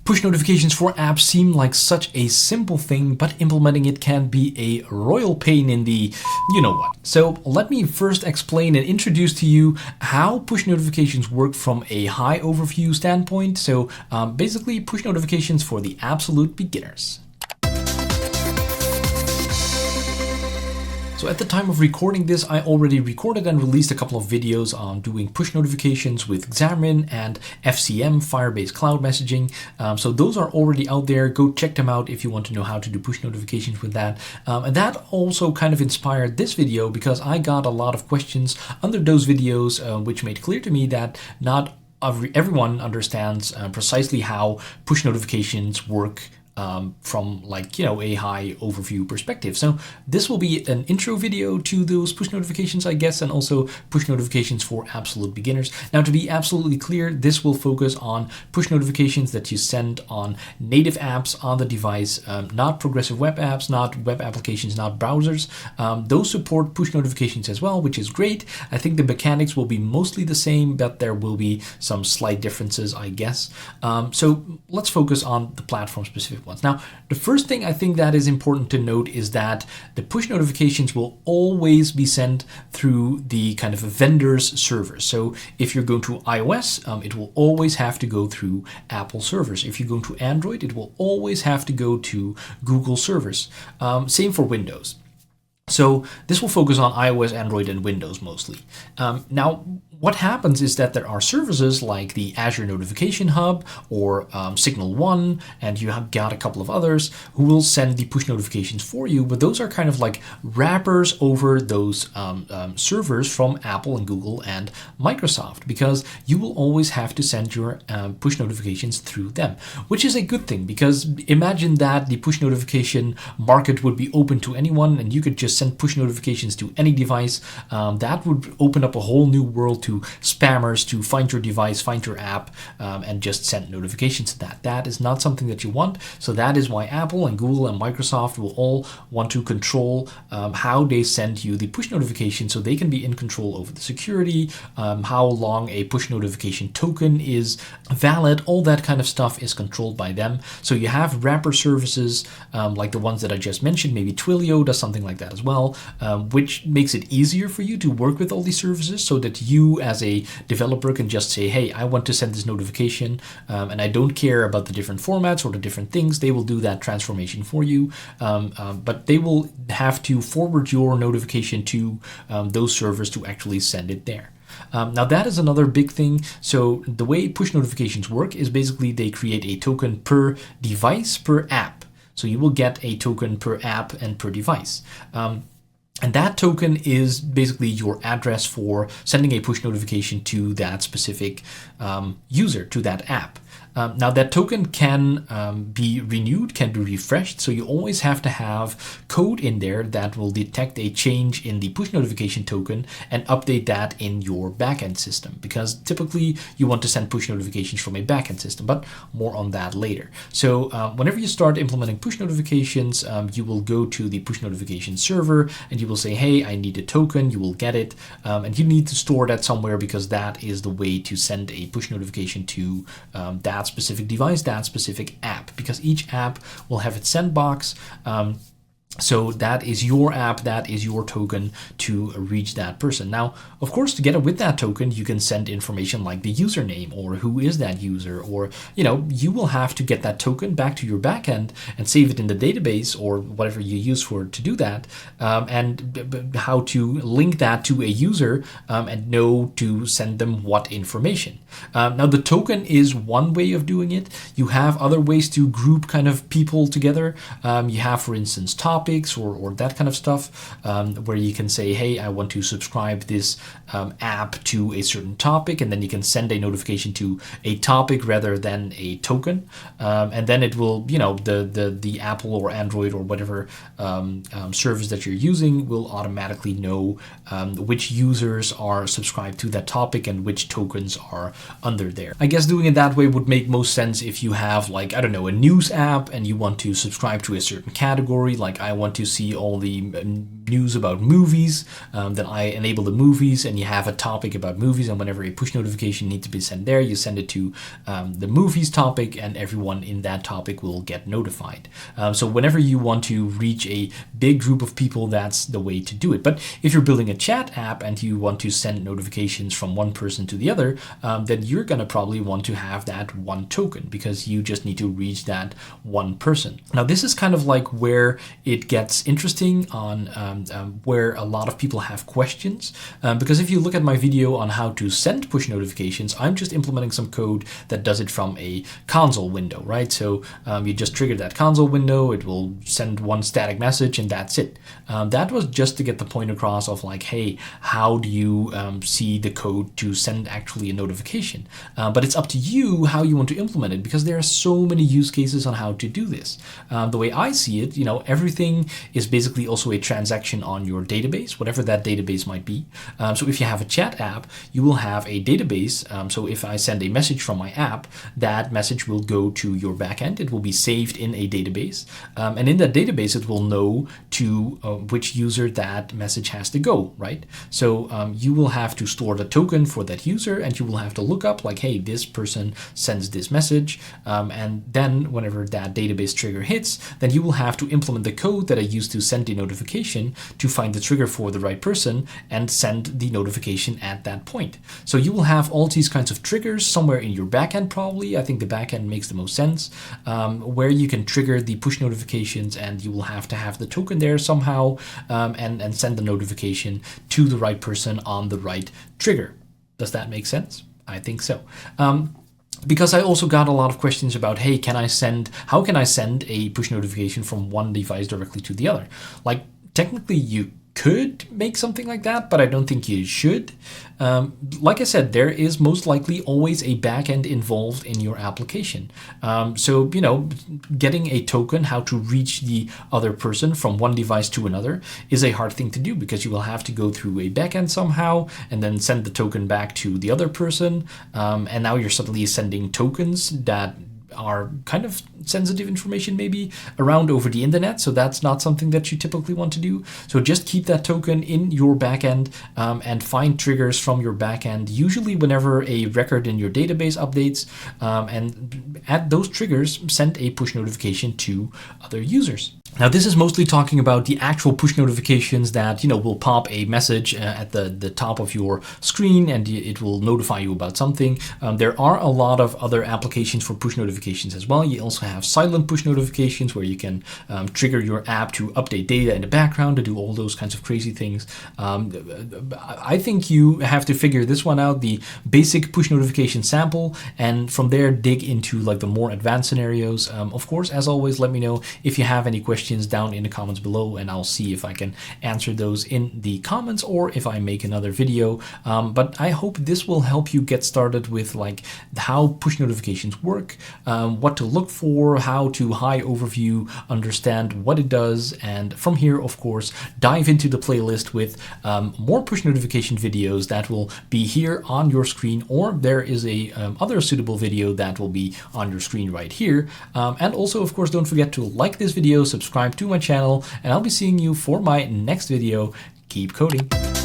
Push notifications for apps seem like such a simple thing, but implementing it can be a royal pain in the you know what. So let me first explain and introduce to you how push notifications work from a high overview standpoint. So basically push notifications for the absolute beginners. So at the time of recording this, I already recorded and released a couple of videos on doing push notifications with Xamarin and FCM, Firebase Cloud Messaging. So those are already out there. Go check them out if you want to know how to do push notifications with that. And that also kind of inspired this video because I got a lot of questions under those videos, which made clear to me that not everyone understands precisely how push notifications work from a high overview perspective. So this will be an intro video to those push notifications, I guess, and also push notifications for absolute beginners. Now, to be absolutely clear, this will focus on push notifications that you send on native apps on the device, not progressive web apps, not web applications, not browsers. Those support push notifications as well, which is great. I think the mechanics will be mostly the same, but there will be some slight differences, I guess. So let's focus on the platform specific ones. Now, the first thing I think that is important to note is that the push notifications will always be sent through the kind of vendor's servers. So if you're going to iOS, it will always have to go through Apple servers. If you go to Android, it will always have to go to Google servers. Same for Windows. So this will focus on iOS, Android, and Windows mostly. Now, what happens is that there are services like the Azure Notification Hub or Signal One, and you have got a couple of others who will send the push notifications for you, but those are kind of like wrappers over those servers from Apple and Google and Microsoft, because you will always have to send your push notifications through them, which is a good thing, because imagine that the push notification market would be open to anyone and you could just send push notifications to any device. That would open up a whole new world to spammers to find your device, find your app, and just send notifications to that. That is not something that you want. So that is why Apple and Google and Microsoft will all want to control how they send you the push notification, so they can be in control over the security, how long a push notification token is valid. All that kind of stuff is controlled by them. So you have wrapper services like the ones that I just mentioned. Maybe Twilio does something like that as well, which makes it easier for you to work with all these services, so that you as a developer can just say, hey, I want to send this notification and I don't care about the different formats or the different things. They will do that transformation for you, but they will have to forward your notification to those servers to actually send it there. Now that is another big thing. So the way push notifications work is basically they create a token per device per app. So you will get a token per app and per device. And that token is basically your address for sending a push notification to that specific user, to that app. Now that token can be renewed, can be refreshed, so you always have to have code in there that will detect a change in the push notification token and update that in your backend system, because typically you want to send push notifications from a backend system, but more on that later. So whenever you start implementing push notifications, you will go to the push notification server and you will say, hey, I need a token. You will get it, and you need to store that somewhere, because that is the way to send a push notification to that specific device, that specific app, because each app will have its sandbox. So that is your app, that is your token to reach that person. Now, of course, together with that token, you can send information like the username or who is that user, or, you will have to get that token back to your backend and save it in the database or whatever you use for to do that, and how to link that to a user and know to send them what information. Now, the token is one way of doing it. You have other ways to group kind of people together. You have, for instance, topics or that kind of stuff, where you can say, hey, I want to subscribe this app to a certain topic, and then you can send a notification to a topic rather than a token, and then it will, the Apple or Android or whatever service that you're using will automatically know which users are subscribed to that topic and which tokens are under there. I guess doing it that way would make most sense if you have, like, I don't know, a news app and you want to subscribe to a certain category, like I want to see all the news about movies, then I enable the movies, and you have a topic about movies, and whenever a push notification needs to be sent there, you send it to the movies topic, and everyone in that topic will get notified. So whenever you want to reach a big group of people, that's the way to do it. But if you're building a chat app and you want to send notifications from one person to the other, then you're going to probably want to have that one token, because you just need to reach that one person. Now, this is kind of like where it gets interesting on where a lot of people have questions, because if you look at my video on how to send push notifications, I'm just implementing some code that does it from a console window, right? So you just trigger that console window, it will send one static message, and that's it. That was just to get the point across of like, hey, how do you see the code to send actually a notification? But it's up to you how you want to implement it, because there are so many use cases on how to do this. The way I see it, everything is basically also a transaction on your database, whatever that database might be. So if you have a chat app, you will have a database. So if I send a message from my app, that message will go to your backend. It will be saved in a database. And in that database, it will know to which user that message has to go, right? So you will have to store the token for that user, and you will have to look up like, hey, this person sends this message. And then whenever that database trigger hits, then you will have to implement the code that I used to send the notification to find the trigger for the right person and send the notification at that point. So you will have all these kinds of triggers somewhere in your backend, probably. I think the backend makes the most sense, where you can trigger the push notifications, and you will have to have the token there somehow, and send the notification to the right person on the right trigger. Does that make sense? I think so. Because I also got a lot of questions about, hey, how can I send a push notification from one device directly to the other? Like, technically you could make something like that, but I don't think you should. Like I said, there is most likely always a backend involved in your application. So, getting a token, how to reach the other person from one device to another, is a hard thing to do, because you will have to go through a backend somehow and then send the token back to the other person. And now you're suddenly sending tokens that are kind of sensitive information maybe around over the internet, so that's not something that you typically want to do. So just keep that token in your backend, and find triggers from your backend, usually whenever a record in your database updates, and at those triggers send a push notification to other users. Now, this is mostly talking about the actual push notifications that, will pop a message at the top of your screen, and it will notify you about something. There are a lot of other applications for push notifications as well. You also have silent push notifications, where you can trigger your app to update data in the background, to do all those kinds of crazy things. I think you have to figure this one out, the basic push notification sample, and from there dig into like the more advanced scenarios. Of course, as always, let me know if you have any questions down in the comments below, and I'll see if I can answer those in the comments, or if I make another video. But I hope this will help you get started with like how push notifications work, what to look for, how to high overview understand what it does, and from here, of course, dive into the playlist with more push notification videos that will be here on your screen, or there is a other suitable video that will be on your screen right here. And also, of course, don't forget to like this video, subscribe to my channel, and I'll be seeing you for my next video. Keep coding.